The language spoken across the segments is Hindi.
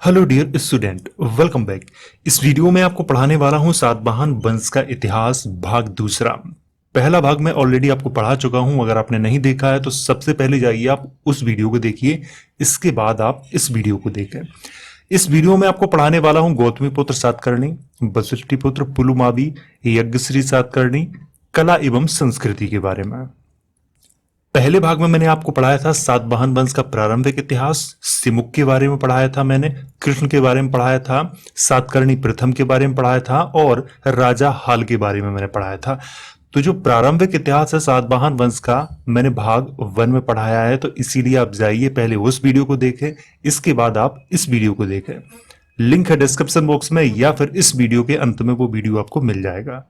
Hello dear student, welcome back. इस वीडियो में आपको पढ़ाने वाला हूं सातवाहन वंश का इतिहास भाग दूसरा। पहला भाग मैं ऑलरेडी आपको पढ़ा चुका हूं। अगर आपने नहीं देखा है तो सबसे पहले जाइए आप उस वीडियो को देखिए, इसके बाद आप इस वीडियो को देखें। इस वीडियो में आपको पढ़ाने वाला हूं गौतमीपुत्र सातकर्णी, वशिष्ठीपुत्र पुलुमावी, यज्ञश्री सातकर्णी, कला एवं संस्कृति के बारे में। पहले भाग में मैंने आपको पढ़ाया था सातवाहन वंश का प्रारंभिक इतिहास, सिमुक के बारे में पढ़ाया था मैंने, कृष्ण के बारे में पढ़ाया था, सातकर्णी प्रथम के बारे में पढ़ाया था और राजा हाल के बारे में मैंने पढ़ाया था। तो जो प्रारंभिक इतिहास है सातवाहन वंश का मैंने भाग 1 में पढ़ाया है, तो इसीलिए आप जाइए पहले उस वीडियो को देखें, इसके बाद आप इस वीडियो को देखें। लिंक है डिस्क्रिप्शन बॉक्स में या फिर इस वीडियो के अंत में वो वीडियो आपको मिल जाएगा।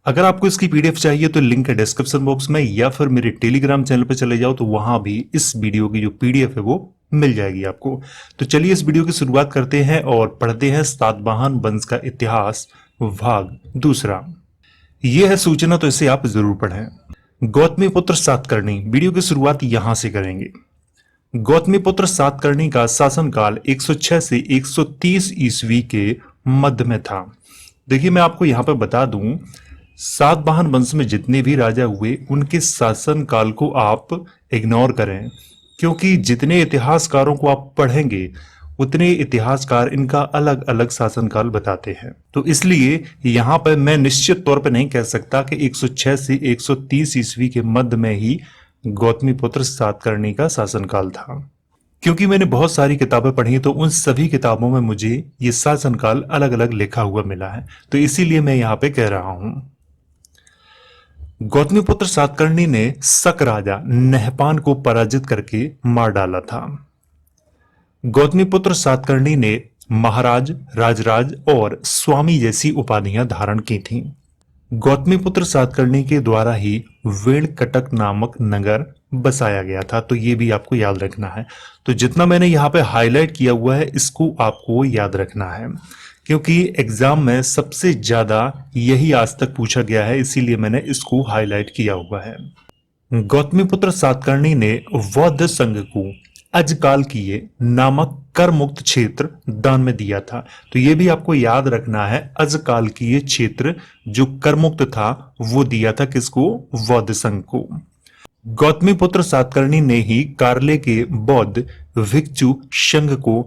अगर आपको इसकी पीडीएफ चाहिए तो लिंक है डिस्क्रिप्शन बॉक्स में या फिर मेरे टेलीग्राम चैनल पर चले जाओ, तो वहां भी इस वीडियो की जो पीडीएफ है वो मिल जाएगी आपको। तो चलिए इस वीडियो की शुरुआत करते हैं और पढ़ते हैं सातवाहन वंश का इतिहास भाग दूसरा। यह है सूचना, तो इसे आप जरूर पढ़ें। गौतमीपुत्र सातकर्णी, वीडियो की शुरुआत यहां से करेंगे। गौतमीपुत्र सातकर्णी का शासनकाल 106 से 130 ईस्वी के मध्य में था। देखिए मैं आपको यहां पर बता दूं, सातवाहन वंश में जितने भी राजा हुए उनके शासन काल को आप इग्नोर करें, क्योंकि जितने इतिहासकारों को आप पढ़ेंगे उतने इतिहासकार इनका अलग अलग शासन काल बताते हैं। तो इसलिए यहां पर मैं निश्चित तौर पर नहीं कह सकता कि 106 से 130 ईस्वी के मध्य में ही गौतमीपुत्र सातकर्णी का शासनकाल था, क्योंकि मैंने बहुत सारी किताबें पढ़ी तो उन सभी किताबों में मुझे ये शासनकाल अलग अलग लिखा हुआ मिला है, तो इसीलिए मैं यहाँ पे कह रहा हूं। गौतमीपुत्र सातकर्णी ने शक राजा नहपान को पराजित करके मार डाला था। गौतमीपुत्र सातकर्णी ने महाराज, राजराज और स्वामी जैसी उपाधियां धारण की थीं। गौतमीपुत्र सातकर्णी के द्वारा ही वेणकटक नामक नगर बसाया गया था, तो ये भी आपको याद रखना है। तो जितना मैंने यहाँ पे हाईलाइट किया हुआ है इसको आपको याद रखना है, क्योंकि एग्जाम में सबसे ज्यादा यही आज तक पूछा गया है, इसीलिए मैंने इसको हाईलाइट किया हुआ है। गौतमीपुत्र सातकर्णी ने बौद्ध संघ को अजकाल किए नामक कर मुक्त क्षेत्र दान में दिया था। तो ये भी आपको याद रखना है, अजकाल किए क्षेत्र जो कर मुक्त था वो दिया था किसको? बौद्ध संघ को। गौतमीपुत्र सातकर्णी ने ही कार्ले के बौद्ध भिक्षु संघ को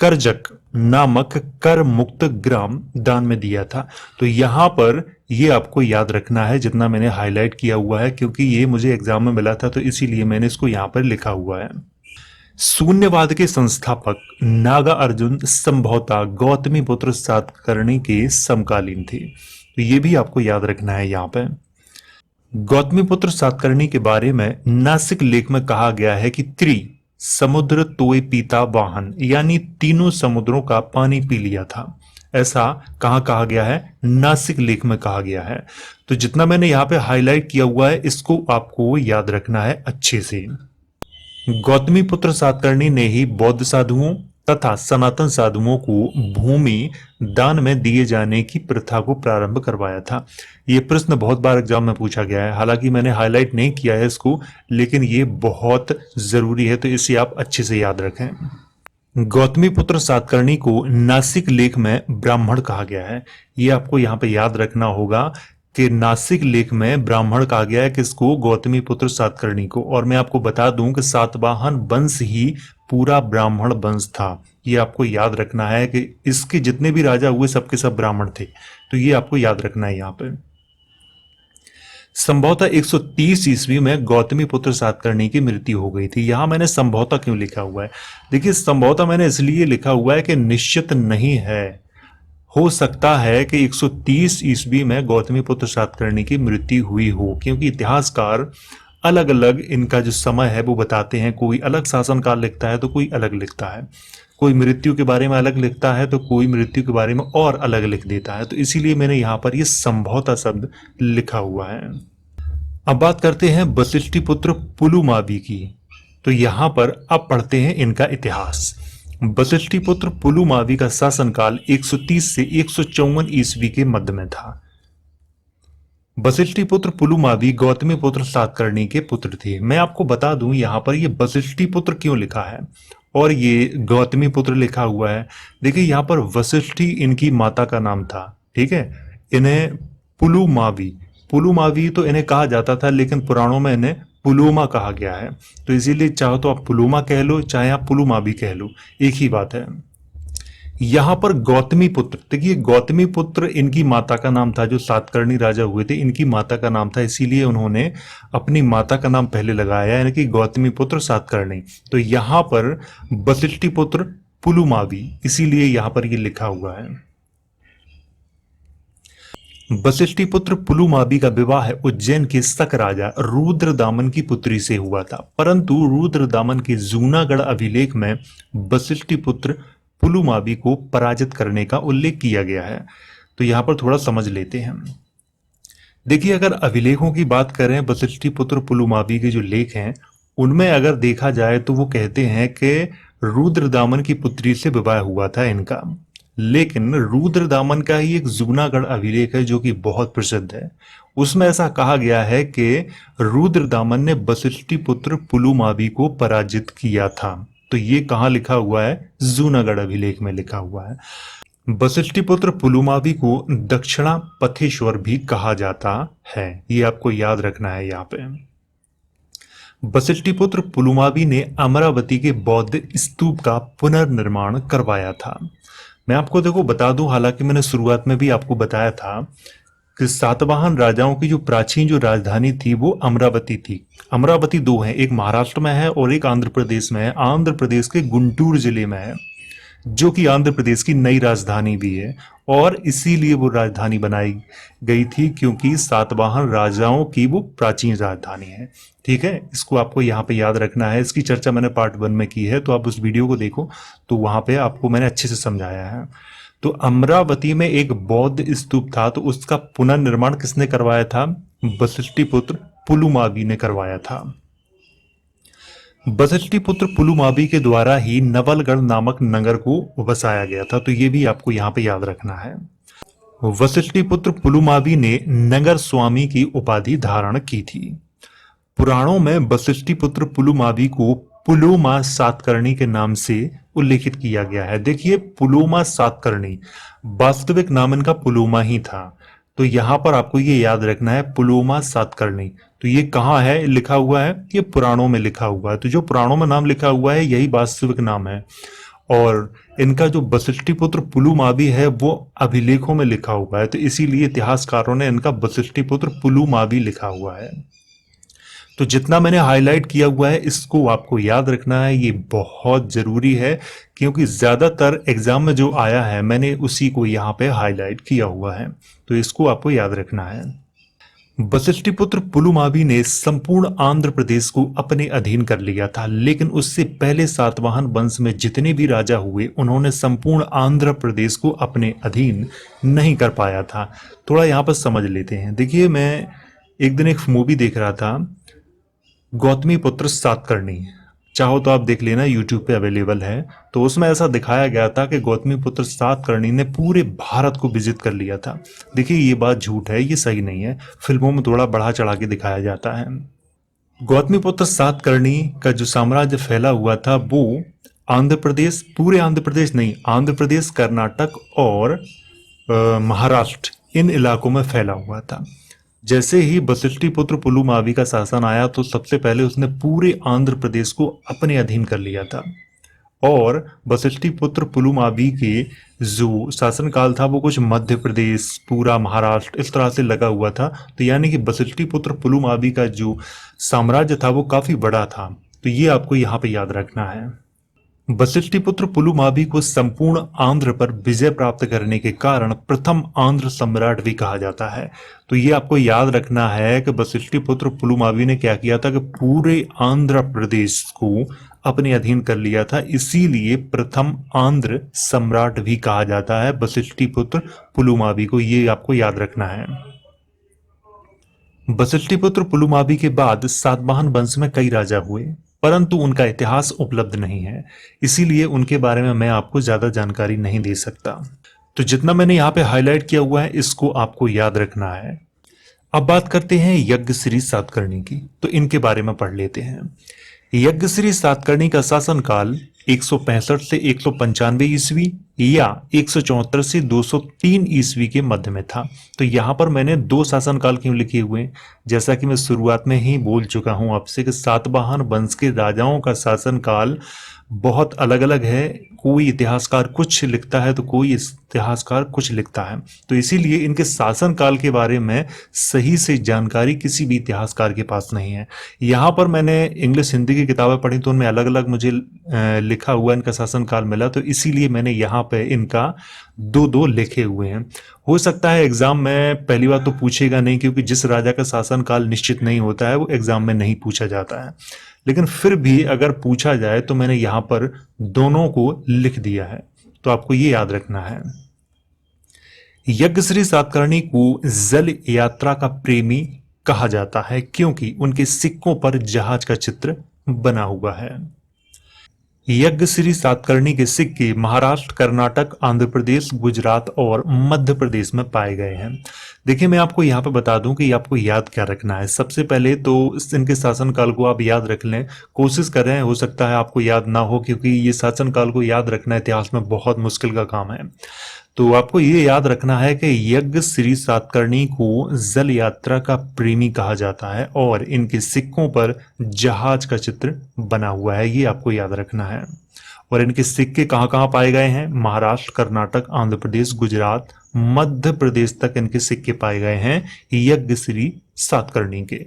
करजक नामक कर मुक्त ग्राम दान में दिया था। तो यहां पर ये आपको याद रखना है जितना मैंने हाईलाइट किया हुआ है, क्योंकि ये मुझे एग्जाम में मिला था, तो इसीलिए मैंने इसको यहां पर लिखा हुआ है। शून्यवाद के संस्थापक नागा अर्जुन संभवतः गौतमीपुत्र सातकर्णी के समकालीन थे, तो ये भी आपको याद रखना है। यहाँ पे गौतमीपुत्र सातकर्णी के बारे में नासिक लेख में कहा गया है कि समुद्र तोय पीता वाहन, यानी तीनों समुद्रों का पानी पी लिया था। ऐसा कहां कहा गया है? नासिक लेख में कहा गया है। तो जितना मैंने यहाँ पे हाईलाइट किया हुआ है इसको आपको याद रखना है अच्छे से। गौतमीपुत्र सातकर्णी ने ही बौद्ध साधुओं तथा सनातन साधुओं को भूमि दान में दिए जाने की प्रथा को प्रारंभ करवाया था। ये प्रश्न बहुत बार एग्जाम में पूछा गया है, हालांकि मैंने हाईलाइट नहीं किया है इसको, लेकिन ये बहुत जरूरी है, तो इसे आप अच्छे से याद रखें। गौतमीपुत्र सातकर्णी को नासिक लेख में ब्राह्मण कहा गया है। ये आपको यहाँ पे याद रखना होगा कि नासिक लेख में ब्राह्मण कहा गया है किसको? गौतमीपुत्र सातकर्णी को। और मैं आपको बता दूं कि सातवाहन वंश ही पूरा ब्राह्मण वंश था। ये आपको याद रखना है कि इसके जितने भी राजा हुए सबके सब ब्राह्मण थे, तो ये आपको याद रखना है। यहाँ पे संभवतः 130 ईस्वी में गौतमीपुत्र सातकर्णी की मृत्यु हो गई थी। यहां मैंने संभवतः क्यों लिखा हुआ है? देखिए संभवतः मैंने इसलिए लिखा हुआ है कि निश्चित नहीं है, हो सकता है कि 130 ईस्वी में गौतमीपुत्र सातकर्णी की मृत्यु हुई हो, क्योंकि इतिहासकार अलग अलग इनका जो समय है वो बताते हैं। कोई अलग शासनकाल लिखता है तो कोई अलग लिखता है, कोई मृत्यु के बारे में अलग लिखता है तो कोई मृत्यु के बारे में और अलग लिख देता है। तो इसीलिए मैंने यहाँ पर ये संभवतः शब्द लिखा हुआ है। अब बात करते हैं वशिष्ठीपुत्र पुलुमावी की। तो यहाँ पर अब पढ़ते हैं इनका इतिहास। वशिष्ठीपुत्र पुलुमावी का शासनकाल 130 से 154 ईस्वी के मध्य में था। वशिष्ठीपुत्र पुलुमावी गौतमीपुत्र सातकर्णी के पुत्र थे। मैं आपको बता दूं यहाँ पर ये वशिष्ठीपुत्र क्यों लिखा है, और ये गौतमी पुत्र लिखा हुआ है। देखिए यहाँ पर वशिष्ठी इनकी माता का नाम था, ठीक है। इन्हें पुलुमावी, पुलुमावी तो इन्हें कहा जाता था, लेकिन पुराणों में इन्हें पुलुमा कहा गया है। तो इसीलिए चाहो तो आप पुलुमा कह लो, चाहे आप पुलुमावी कह लो, एक ही बात है। यहां पर गौतमी पुत्र, देखिए गौतमी पुत्र इनकी माता का नाम था, जो सातकर्णी राजा हुए थे इनकी माता का नाम था, इसीलिए उन्होंने अपनी माता का नाम पहले लगाया, यानी कि गौतमी पुत्र सातकर्णी। तो यहां पर वशिष्ठी पुत्र पुलुमावी, इसीलिए यहां पर ये लिखा हुआ है। वशिष्ठी पुत्र पुलुमावी का विवाह उज्जैन के शक राजा रुद्रदामन की पुत्री से हुआ था, परंतु रुद्रदामन के जूनागढ़ अभिलेख में वशिष्ठी पुत्र पुलुमावी को पराजित करने का उल्लेख किया गया है। तो यहां पर थोड़ा समझ लेते हैं। देखिए अगर अभिलेखों की बात करें, वशिष्ठी पुत्र पुलुमावी के जो लेख हैं उनमें अगर देखा जाए तो वो कहते हैं कि रुद्रदामन की पुत्री से विवाह हुआ था इनका। लेकिन रुद्रदामन का ही एक जूनागढ़ अभिलेख है जो कि बहुत प्रसिद्ध है। उसमें ऐसा कहा गया है कि रुद्रदामन ने वशिष्ठी पुत्र पुलुमावी को पराजित किया था। तो ये कहाँ लिखा हुआ है? जूनागढ़ अभिलेख में लिखा हुआ है। वशिष्ठी पुत्र पुलुमावी को दक्षिणा पथेश्वर भी कहा जाता है, ये आपको याद रखना है। यहाँ पे वशिष्ठी पुत्र पुलुमावी ने अमरावती के बौद्ध स्तूप का पुनर्निर्माण करवाया था। मैं आपको देखो बता दूं, हालांकि मैंने शुरुआत में भी आपको बताया था कि सातवाहन राजाओं की जो प्राचीन जो राजधानी थी वो अमरावती थी। अमरावती दो है, एक महाराष्ट्र में है और एक आंध्र प्रदेश में है। आंध्र प्रदेश के गुंटूर जिले में है, जो कि आंध्र प्रदेश की नई राजधानी भी है। और इसीलिए वो राजधानी बनाई गई थी क्योंकि सातवाहन राजाओं की वो प्राचीन राजधानी है। ठीक है, इसको आपको यहाँ पे याद रखना है। इसकी चर्चा मैंने पार्ट 1 में की है, तो आप उस वीडियो को देखो, तो वहां पे आपको मैंने अच्छे से समझाया है। तो अमरावती में एक बौद्ध स्तूप था, तो उसका पुनर्निर्माण किसने करवाया था? वशिष्ठी पुत्र पुलुमावी ने करवाया था। वशिष्ठी पुत्र पुलुमावी के द्वारा ही नवलगढ़ नामक नगर को बसाया गया था। तो ये भी आपको यहाँ पे याद रखना है। वशिष्ठी पुत्र पुलुमावी ने नगर स्वामी की उपाधि धारण की थी। पुराणों में वशिष्ठी पुत्र पुलुमावी को पुलोमा सातकर्णी के नाम से उल्लेखित किया गया है। देखिए पुलोमा सातकर्णी, वास्तविक नाम इनका पुलोमा ही था। तो यहां पर आपको ये याद रखना है, पुलोमा सातकर्णी। तो ये कहाँ है लिखा हुआ है? ये पुराणों में लिखा हुआ है। तो जो पुराणों में नाम लिखा हुआ है यही वास्तविक नाम है। और इनका जो वशिष्ठी पुत्र पुलुमावी है वो अभिलेखों में लिखा हुआ है, तो इसीलिए इतिहासकारों ने इनका वशिष्ठी पुत्र पुलुमावी लिखा हुआ है। तो जितना मैंने हाईलाइट किया हुआ है इसको आपको याद रखना है, ये बहुत जरूरी है क्योंकि ज्यादातर एग्जाम में जो आया है मैंने उसी को यहाँ पे हाईलाइट किया हुआ है। तो इसको आपको याद रखना है। वशिष्ठी पुत्र पुलुमावी ने संपूर्ण आंध्र प्रदेश को अपने अधीन कर लिया था, लेकिन उससे पहले सातवाहन वंश में जितने भी राजा हुए उन्होंने संपूर्ण आंध्र प्रदेश को अपने अधीन नहीं कर पाया था। थोड़ा यहाँ पर समझ लेते हैं। देखिए मैं एक दिन एक मूवी देख रहा था, गौतमी पुत्र सातकर्णी, चाहो तो आप देख लेना, यूट्यूब पे अवेलेबल है। तो उसमें ऐसा दिखाया गया था कि गौतमी पुत्र सातकर्णी ने पूरे भारत को विजित कर लिया था। देखिए ये बात झूठ है, ये सही नहीं है। फिल्मों में थोड़ा बढ़ा चढ़ा के दिखाया जाता है। गौतमी पुत्र सातकर्णी का जो साम्राज्य फैला हुआ था वो आंध्र प्रदेश, पूरे आंध्र प्रदेश नहीं, आंध्र प्रदेश, कर्नाटक और महाराष्ट्र, इन इलाकों में फैला हुआ था। जैसे ही वशिष्ठी पुत्र पुलुमावी का शासन आया तो सबसे पहले उसने पूरे आंध्र प्रदेश को अपने अधीन कर लिया था। और वशिष्ठी पुत्र पुलुमावी के जो शासनकाल था वो कुछ मध्य प्रदेश, पूरा महाराष्ट्र, इस तरह से लगा हुआ था। तो यानी कि वशिष्ठी पुत्र पुलुमावी का जो साम्राज्य था वो काफी बड़ा था। तो ये आपको यहाँ पे याद रखना है। वशिष्ठी पुत्र पुलुमावी को संपूर्ण आंध्र पर विजय प्राप्त करने के कारण प्रथम आंध्र सम्राट भी कहा जाता है। तो ये आपको याद रखना है कि वशिष्ठी पुत्र पुलुमावी ने क्या किया था कि पूरे आंध्र प्रदेश को अपने अधीन कर लिया था, इसीलिए प्रथम आंध्र सम्राट भी कहा जाता है वशिष्ठी पुत्र पुलुमावी को। ये आपको याद रखना है। वशिष्ठी पुत्र पुलुमावी के बाद सातवाहन वंश में कई राजा हुए, परंतु उनका इतिहास उपलब्ध नहीं है, इसीलिए उनके बारे में मैं आपको ज्यादा जानकारी नहीं दे सकता। तो जितना मैंने यहाँ पे हाईलाइट किया हुआ है इसको आपको याद रखना है। अब बात करते हैं यज्ञश्री सातकर्णी की, तो इनके बारे में पढ़ लेते हैं। यज्ञश्री सातकर्णी का शासनकाल 165 से 195 ईस्वी या 174 से 203 ईस्वी के मध्य में था। तो यहाँ पर मैंने दो शासनकाल क्यों लिखे हुए हैं? जैसा कि मैं शुरुआत में ही बोल चुका हूं आपसे कि सातवाहन वंश के राजाओं का शासनकाल बहुत अलग अलग है। कोई इतिहासकार कुछ लिखता है तो कोई इतिहासकार कुछ लिखता है, तो इसीलिए इनके शासनकाल के बारे में सही से जानकारी किसी भी इतिहासकार के पास नहीं है। यहाँ पर मैंने इंग्लिश हिंदी की किताबें पढ़ी तो उनमें अलग अलग मुझे लिखा हुआ इनका शासनकाल मिला, तो इसीलिए मैंने यहाँ पे इनका दो दो लिखे हुए हैं। हो सकता है एग्जाम में पहली बार तो पूछेगा नहीं, क्योंकि जिस राजा का शासनकाल निश्चित नहीं होता है वो एग्जाम में नहीं पूछा जाता है, लेकिन फिर भी अगर पूछा जाए तो मैंने यहाँ पर दोनों को लिख दिया है, तो आपको ये याद रखना है। यज्ञश्री सातकर्णी को जल यात्रा का प्रेमी कहा जाता है क्योंकि उनके सिक्कों पर जहाज का चित्र बना हुआ है। यज्ञश्री सातकर्णी के सिक्के महाराष्ट्र, कर्नाटक, आंध्र प्रदेश, गुजरात और मध्य प्रदेश में पाए गए हैं। देखिए, मैं आपको यहाँ पे बता दूं कि आपको याद क्या रखना है। सबसे पहले तो इनके शासनकाल को आप याद रख लें, कोशिश कर रहे हैं, हो सकता है आपको याद ना हो, क्योंकि ये शासनकाल को याद रखना इतिहास में बहुत मुश्किल का काम है। तो आपको ये याद रखना है कि यज्ञश्री सातकर्णी को जल यात्रा का प्रेमी कहा जाता है और इनके सिक्कों पर जहाज का चित्र बना हुआ है, ये आपको याद रखना है। और इनके सिक्के कहाँ कहाँ पाए गए हैं? महाराष्ट्र, कर्नाटक, आंध्र प्रदेश, गुजरात, मध्य प्रदेश तक इनके सिक्के पाए गए हैं यज्ञश्री सातकर्णी के।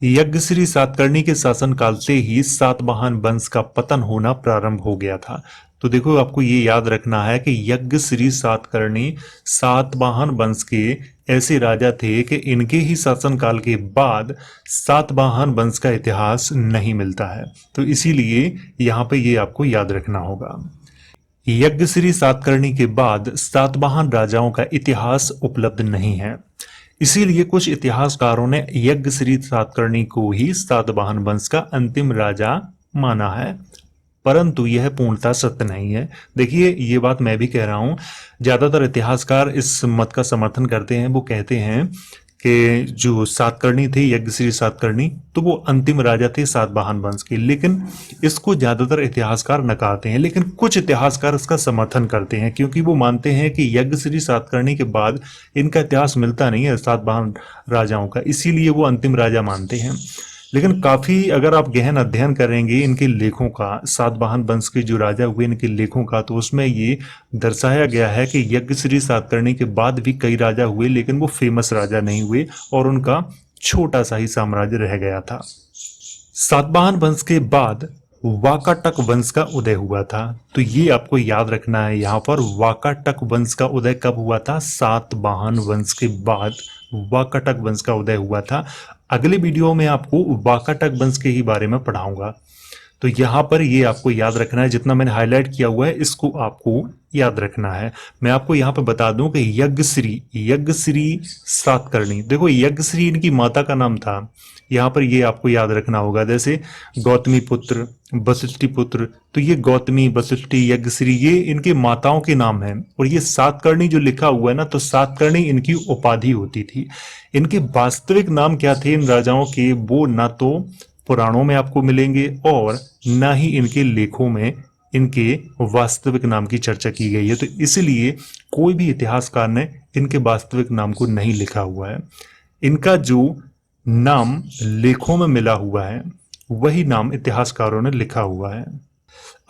यज्ञश्री सातकर्णी के शासनकाल से ही सातवाहन वंश का पतन होना प्रारंभ हो गया था। तो देखो, आपको ये याद रखना है कि यज्ञश्री सातकर्णी सातवाहन वंश के ऐसे राजा थे कि इनके ही शासनकाल के बाद सातवाहन वंश का इतिहास नहीं मिलता है, तो इसीलिए यहाँ पे ये आपको याद रखना होगा। यज्ञश्री सातकर्णी के बाद सातवाहन राजाओं का इतिहास उपलब्ध नहीं है, इसीलिए कुछ इतिहासकारों ने यज्ञश्री सातकर्णी को ही सातवाहन वंश का अंतिम राजा माना है, परंतु यह पूर्णतः सत्य नहीं है। देखिए, ये बात मैं भी कह रहा हूं, ज्यादातर इतिहासकार इस मत का समर्थन करते हैं। वो कहते हैं कि जो सातकर्णी थे, यज्ञश्री सातकर्णी, तो वो अंतिम राजा थे सातवाहन वंश के, लेकिन इसको ज्यादातर इतिहासकार नकारते हैं। लेकिन कुछ इतिहासकार इसका समर्थन करते हैं, क्योंकि वो मानते हैं कि यज्ञश्री सातकर्णी के बाद इनका इतिहास मिलता नहीं है सातवाहन राजाओं का, इसीलिए वो अंतिम राजा मानते हैं। लेकिन काफी अगर आप गहन अध्ययन करेंगे इनके लेखों का, सातवाहन वंश के जो राजा हुए इनके लेखों का, तो उसमें ये दर्शाया गया है कि यज्ञश्री सातकर्णी के बाद भी कई राजा हुए, लेकिन वो फेमस राजा नहीं हुए और उनका छोटा सा ही साम्राज्य रह गया था। सातवाहन वंश के बाद वाकाटक वंश का उदय हुआ था, तो ये आपको याद रखना है। यहाँ पर वाकाटक वंश का उदय कब हुआ था? सातवाहन वंश के बाद वाकाटक वंश का उदय हुआ था। अगले वीडियो में आपको वाकाटक वंश के ही बारे में पढ़ाऊंगा, तो यहाँ पर ये आपको याद रखना है। जितना मैंने हाईलाइट किया हुआ है इसको आपको याद रखना है। मैं आपको यहाँ पे बता दूं कि यज्ञश्री सातकर्णी, देखो यज्ञश्री इनकी माता का नाम था, यहाँ पर ये आपको याद रखना होगा। जैसे गौतमी पुत्र, वशिष्ठी पुत्र, तो ये गौतमी, वशिष्ठी, यज्ञश्री, ये इनके माताओं के नाम हैं। और ये सातकर्णी जो लिखा हुआ है ना, तो सातकर्णी इनकी उपाधि होती थी। इनके वास्तविक नाम क्या थे इन राजाओं के, वो ना तो पुराणों में आपको मिलेंगे और ना ही इनके लेखों में इनके वास्तविक नाम की चर्चा की गई है। तो इसलिए कोई भी इतिहासकार ने इनके वास्तविक नाम को नहीं लिखा हुआ है। इनका जो नाम लेखों में मिला हुआ है वही नाम इतिहासकारों ने लिखा हुआ है।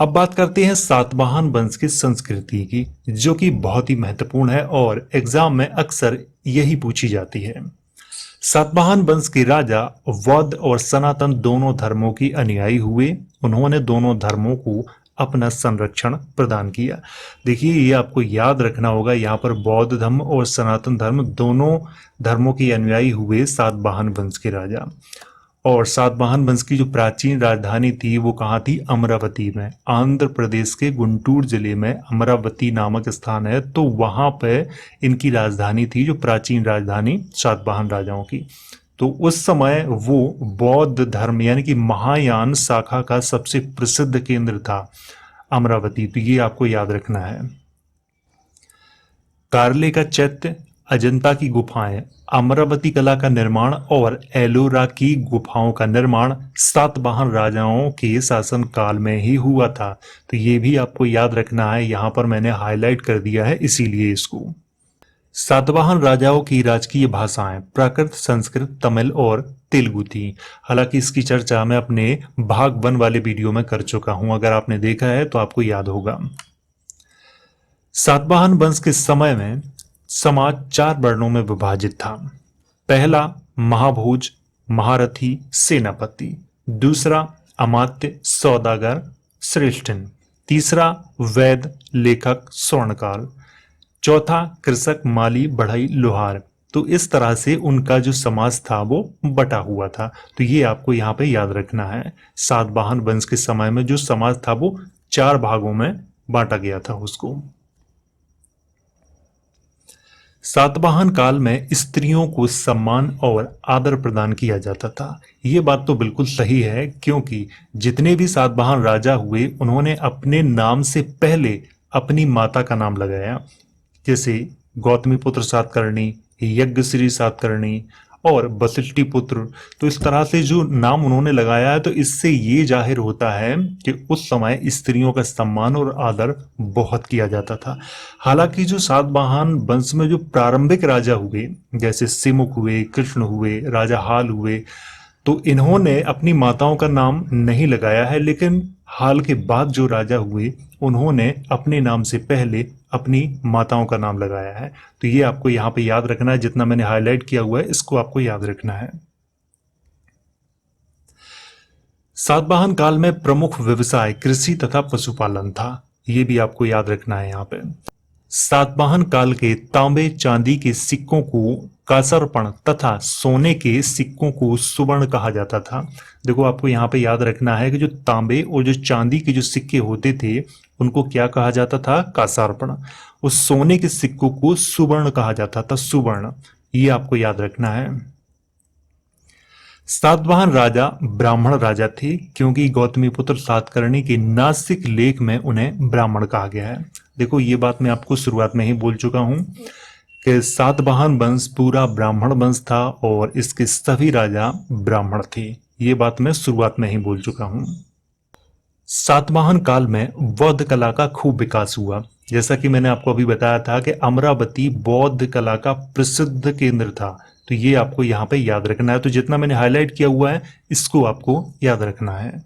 अब बात करते हैं सातवाहन वंश की संस्कृति की, जो कि बहुत ही महत्वपूर्ण है और एग्जाम में अक्सर यही पूछी जाती है। सातवाहन वंश के राजा बौद्ध और सनातन दोनों धर्मों की अनुयायी हुए। उन्होंने दोनों धर्मों को अपना संरक्षण प्रदान किया। देखिए, ये आपको याद रखना होगा, यहाँ पर बौद्ध धर्म और सनातन धर्म दोनों धर्मों के अनुयायी हुए सातवाहन वंश के राजा। और सातवाहन वंश की जो प्राचीन राजधानी थी वो कहाँ थी? अमरावती में। आंध्र प्रदेश के गुंटूर जिले में अमरावती नामक स्थान है, तो वहां पे इनकी राजधानी थी, जो प्राचीन राजधानी सातवाहन राजाओं की। तो उस समय वो बौद्ध धर्म यानी कि महायान शाखा का सबसे प्रसिद्ध केंद्र था अमरावती, तो ये आपको याद रखना है। कार्ले का चैत्य, अजंता की गुफाएं अमरावती कला का निर्माण और एलोरा की गुफाओं का निर्माण सातवाहन राजाओं के शासन काल में ही हुआ था। तो ये भी आपको याद रखना है, यहां पर मैंने हाईलाइट कर दिया है इसीलिए इसको। सातवाहन राजाओं की राजकीय भाषाएं प्राकृत, संस्कृत, तमिल और तेलुगु थी। हालांकि इसकी चर्चा मैं अपने भाग 1 वाले वीडियो में कर चुका हूं, अगर आपने देखा है तो आपको याद होगा। सातवाहन वंश के समय में समाज 4 वर्णों में विभाजित था। पहला महाभोज, महारथी, सेनापति। दूसरा अमात्य, सौदागर, श्रेष्ठन। तीसरा वैद्य, लेखक, स्वर्णकार। चौथा कृषक, माली, बढ़ई, लोहार। तो इस तरह से उनका जो समाज था वो बटा हुआ था। तो ये आपको यहाँ पे याद रखना है। सातवाहन वंश के समय में जो समाज था वो 4 भागों में बांटा गया था उसको। सातवाहन काल में स्त्रियों को सम्मान और आदर प्रदान किया जाता था। ये बात तो बिल्कुल सही है, क्योंकि जितने भी सातवाहन राजा हुए उन्होंने अपने नाम से पहले अपनी माता का नाम लगाया। जैसे गौतमी पुत्र सातकर्णी, यज्ञश्री सातकर्णी और वशिष्ठी पुत्र। तो इस तरह से जो नाम उन्होंने लगाया है, तो इससे ये जाहिर होता है कि उस समय स्त्रियों का सम्मान और आदर बहुत किया जाता था। हालांकि जो सातवाहन वंश में जो प्रारंभिक राजा हुए, जैसे सिमुक हुए, कृष्ण हुए, राजा हाल हुए, तो इन्होंने अपनी माताओं का नाम नहीं लगाया है। लेकिन हाल के बाद जो राजा हुए उन्होंने अपने नाम से पहले अपनी माताओं का नाम लगाया है। तो ये आपको यहाँ पे याद रखना है, जितना मैंने हाईलाइट किया हुआ है इसको आपको याद रखना है। सातवाहन काल में प्रमुख व्यवसाय कृषि तथा पशुपालन था। ये भी आपको याद रखना है यहाँ पे। सातवाहन काल के तांबे चांदी के सिक्कों को कांसरपण तथा सोने के सिक्कों को सुवर्ण कहा जाता था। देखो आपको यहाँ पे याद रखना है कि जो तांबे और जो चांदी के जो सिक्के होते थे उनको क्या कहा जाता था, कांसरपण। उस सोने के सिक्कों को सुवर्ण कहा जाता था, सुवर्ण। ये आपको याद रखना है। सातवाहन राजा ब्राह्मण राजा थे, क्योंकि गौतमीपुत्र सातकर्णी के नासिक लेख में उन्हें ब्राह्मण कहा गया है। देखो ये बात मैं आपको शुरुआत में ही बोल चुका हूं कि सातवाहन वंश पूरा ब्राह्मण वंश था और इसके सभी राजा ब्राह्मण थे। ये बात मैं शुरुआत में ही बोल चुका हूं। सातवाहन काल में बौद्ध कला का खूब विकास हुआ। जैसा कि मैंने आपको अभी बताया था कि अमरावती बौद्ध कला का प्रसिद्ध केंद्र था। तो ये आपको यहाँ पे याद रखना है। तो जितना मैंने हाईलाइट किया हुआ है इसको आपको याद रखना है।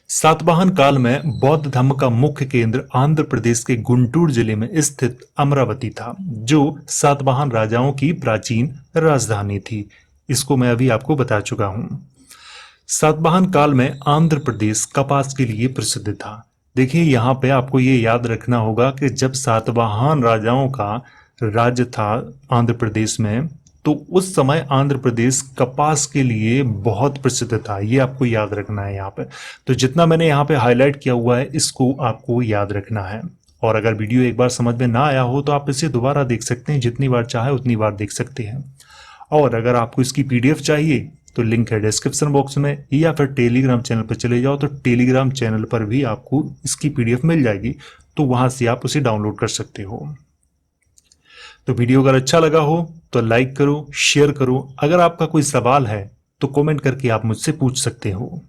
सातवाहन काल में बौद्ध धर्म का मुख्य केंद्र आंध्र प्रदेश के गुंटूर जिले में स्थित अमरावती था, जो सातवाहन राजाओं की प्राचीन राजधानी थी। इसको मैं अभी आपको बता चुका हूं। सातवाहन काल में आंध्र प्रदेश कपास के लिए प्रसिद्ध था। देखिए यहाँ पे आपको ये याद रखना होगा कि जब सातवाहन राजाओं का राज्य था आंध्र प्रदेश में, तो उस समय आंध्र प्रदेश कपास के लिए बहुत प्रसिद्ध था। ये आपको याद रखना है यहाँ पे। तो जितना मैंने यहाँ पे हाईलाइट किया हुआ है इसको आपको याद रखना है। और अगर वीडियो एक बार समझ में ना आया हो तो आप इसे दोबारा देख सकते हैं, जितनी बार चाहे उतनी बार देख सकते हैं। और अगर आपको इसकी PDF चाहिए तो लिंक है डिस्क्रिप्शन बॉक्स में, या फिर टेलीग्राम चैनल पर चले जाओ तो टेलीग्राम चैनल पर भी आपको इसकी PDF मिल जाएगी। तो वहां से आप उसे डाउनलोड कर सकते हो। तो वीडियो अगर अच्छा लगा हो तो लाइक करो, शेयर करो। अगर आपका कोई सवाल है तो कमेंट करके आप मुझसे पूछ सकते हो।